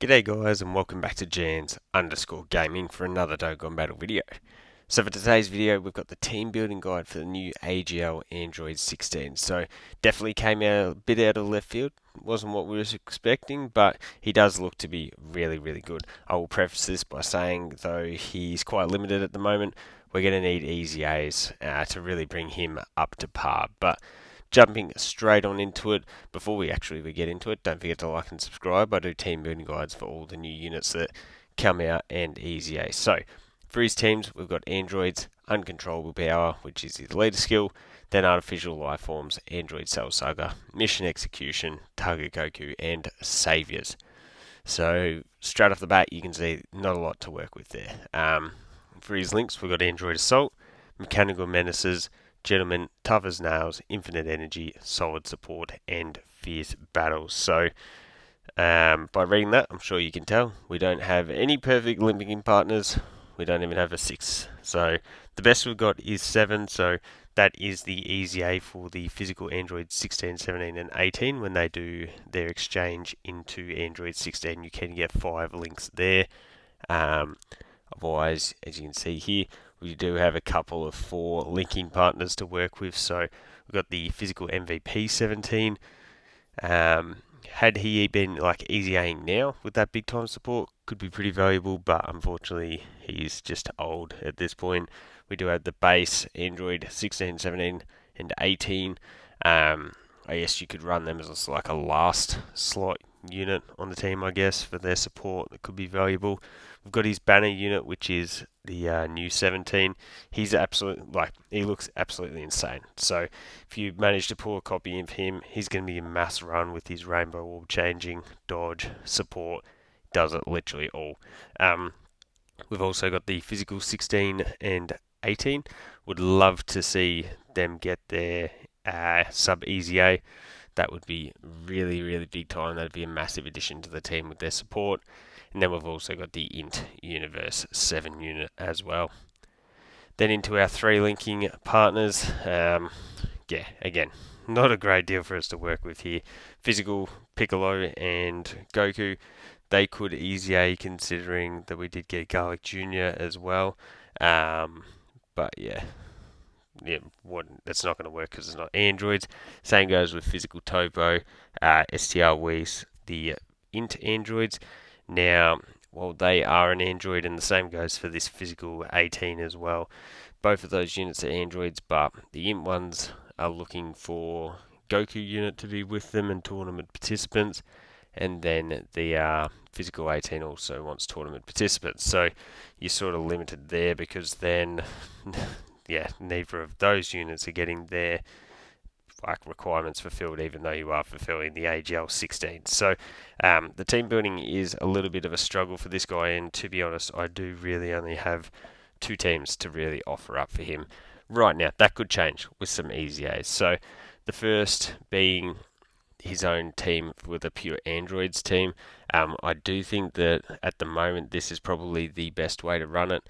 G'day guys and welcome back to Jans_gaming for another Dokkan battle video. So for today's video we've got the team building guide for the new AGL Android 16. So definitely came out a bit out of left field. Wasn't what we were expecting, but he does look to be really good. I will preface this by saying though he's quite limited at the moment, we're going to need easy A's to really bring him up to par. But jumping straight on into it, before we actually get into it, don't forget to like and subscribe. I do team building guides for all the new units that come out and easy A. So, for his teams, we've got androids, uncontrollable power, which is his leader skill, then artificial life forms, android cell saga, mission execution, target Goku, and saviors. So, straight off the bat, you can see not a lot to work with there. For his links, we've got android assault, mechanical menaces, gentlemen, tough as nails, infinite energy, solid support, and fierce battles. So, by reading that, I'm sure you can tell we don't have any perfect linking partners. We don't even have a 6. So, the best we've got is 7. So, that is the easy A for the physical Android 16, 17, and 18. When they do their exchange into Android 16, you can get 5 links there. Otherwise, as you can see here, we do have a couple of 4 linking partners to work with. So we've got the physical MVP 17. Had he been like easy Aing now with that big time support, could be pretty valuable, but unfortunately he's just old at this point. We do have the base Android 16, 17, and 18. I guess you could run them as like a last slot unit on the team, I guess, for their support that could be valuable. We've got his banner unit, which is the new 17. He's he looks absolutely insane. So if you manage to pull a copy of him, he's going to be a mass run with his rainbow orb changing, dodge, support. Does it literally all. We've also got the physical 16 and 18. Would love to see them get their sub easy A. That would be really big time. That'd be a massive addition to the team with their support. And then we've also got the Int Universe 7 unit as well. Then into our 3 linking partners. Again, not a great deal for us to work with here. Physical, Piccolo and Goku. They could easy A considering that we did get Garlic Jr. as well. But that's not going to work because it's not androids. Same goes with physical Topo, STR Whis, the Int androids. Now, while they are an android, and the same goes for this physical 18 as well, both of those units are androids, but the Int ones are looking for Goku unit to be with them and tournament participants, and then the physical 18 also wants tournament participants. So you're sort of limited there because then, neither of those units are getting their requirements fulfilled, even though you are fulfilling the AGL 16. So the team building is a little bit of a struggle for this guy, and to be honest, I do really only have 2 teams to really offer up for him right now. That could change with some easy A's. So the first being his own team with a pure androids team. I do think that at the moment this is probably the best way to run it.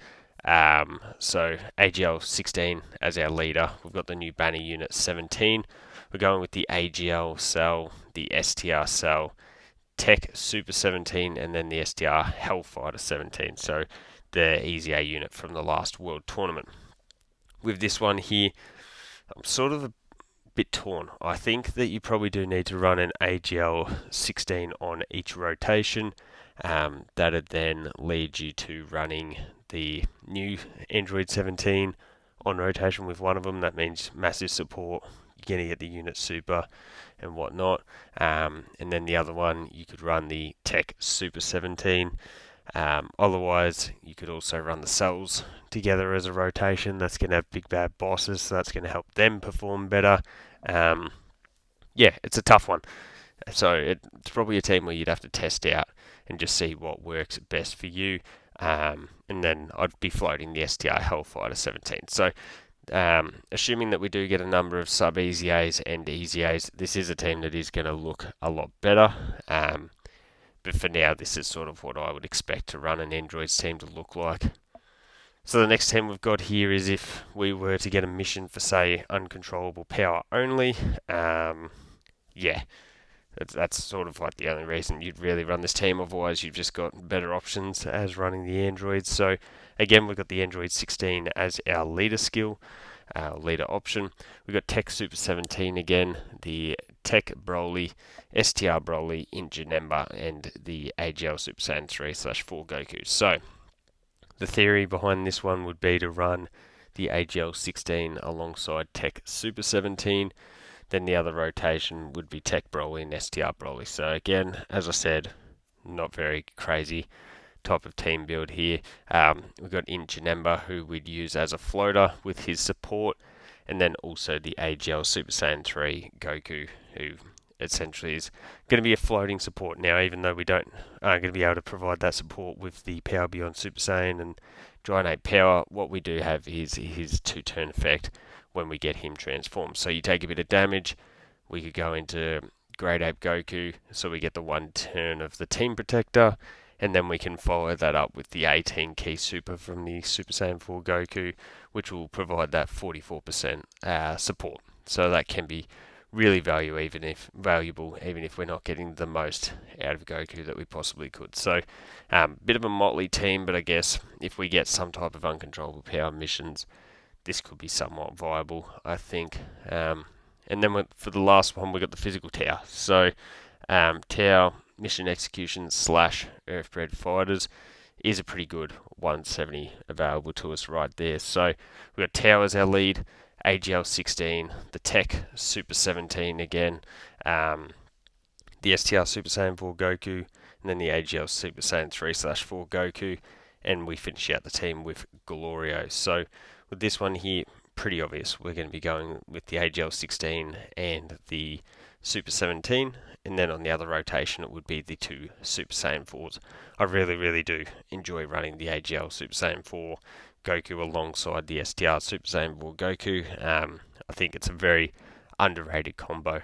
So AGL 16 as our leader. We've got the new banner unit 17. We're going with the AGL cell, the STR cell, Tech Super 17, and then the STR Hellfighter 17. So the easy A unit from the last World Tournament. With this one here, I'm sort of a bit torn. I think that you probably do need to run an AGL 16 on each rotation. That'd then lead you to running the new Android 17 on rotation with one of them. That means massive support. You're going to get the unit super and whatnot. And then the other one, you could run the Tech Super 17. Otherwise, you could also run the cells together as a rotation. That's going to have big bad bosses, so that's going to help them perform better. It's a tough one. So it's probably a team where you'd have to test out and just see what works best for you. And then I'd be floating the STR Hellfighter 17. So assuming that we do get a number of sub easy A's and easy A's, this is a team that is going to look a lot better. But for now, this is sort of what I would expect to run an Androids team to look like. So the next team we've got here is if we were to get a mission for, say, uncontrollable power only. That's sort of like the only reason you'd really run this team. Otherwise, you've just got better options as running the Androids. So again, we've got the Android 16 as our leader skill, our leader option. We've got Tech Super 17 again, the Tech Broly, STR Broly in Janemba, and the AGL Super Saiyan 3/4 Goku. So the theory behind this one would be to run the AGL 16 alongside Tech Super 17. Then the other rotation would be Tech Broly and STR Broly. So again, as I said, not very crazy type of team build here. We've got in Janemba, who we'd use as a floater with his support, and then also the AGL Super Saiyan 3 Goku, who essentially is going to be a floating support now, even though we aren't going to be able to provide that support with the Power Beyond Super Saiyan and Giant Ape Power. What we do have is his 2-turn effect when we get him transformed. So you take a bit of damage, we could go into Great Ape Goku, so we get the 1 turn of the Team Protector, and then we can follow that up with the 18 key super from the Super Saiyan 4 Goku, which will provide that 44% support. So that can be really valuable, even if we're not getting the most out of Goku that we possibly could. So, bit of a motley team, but I guess if we get some type of uncontrollable power missions, this could be somewhat viable, I think. And then for the last one, we got the physical Tao. So, Tao mission execution / Earthbred fighters is a pretty good 170 available to us right there. So we've got Tao as our lead, AGL 16, the Tech Super 17 again, the STR Super Saiyan 4 Goku, and then the AGL Super Saiyan 3/4 Goku, and we finish out the team with Glorio. So with this one here, pretty obvious. We're going to be going with the AGL 16 and the Super 17, and then on the other rotation it would be the 2 Super Saiyan 4s. I really do enjoy running the AGL Super Saiyan 4 Goku alongside the STR Super Saiyan 4 Goku. I think it's a very underrated combo.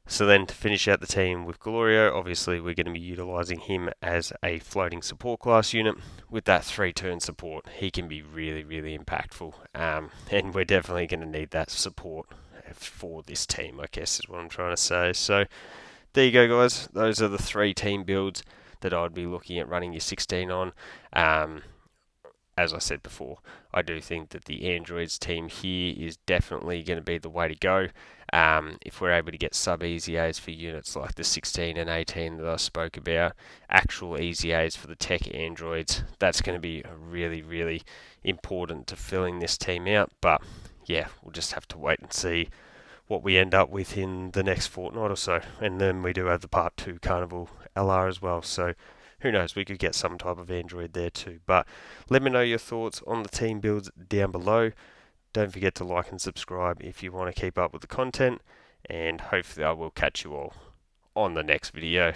So then to finish out the team with Glorio, obviously we're going to be utilising him as a floating support class unit. With that 3-turn support, he can be really impactful, and we're definitely going to need that support for this team, I guess is what I'm trying to say. So there you go, guys. Those are the 3 team builds that I'd be looking at running your 16 on. As I said before, I do think that the Androids team here is definitely going to be the way to go. If we're able to get sub-EZAs for units like the 16 and 18 that I spoke about, actual EZAs for the tech Androids, that's going to be really important to filling this team out. But yeah, we'll just have to wait and see what we end up with in the next fortnight or so. And then we do have the Part 2 Carnival LR as well, so who knows, we could get some type of Android there too. But let me know your thoughts on the team builds down below. Don't forget to like and subscribe if you want to keep up with the content, and hopefully I will catch you all on the next video.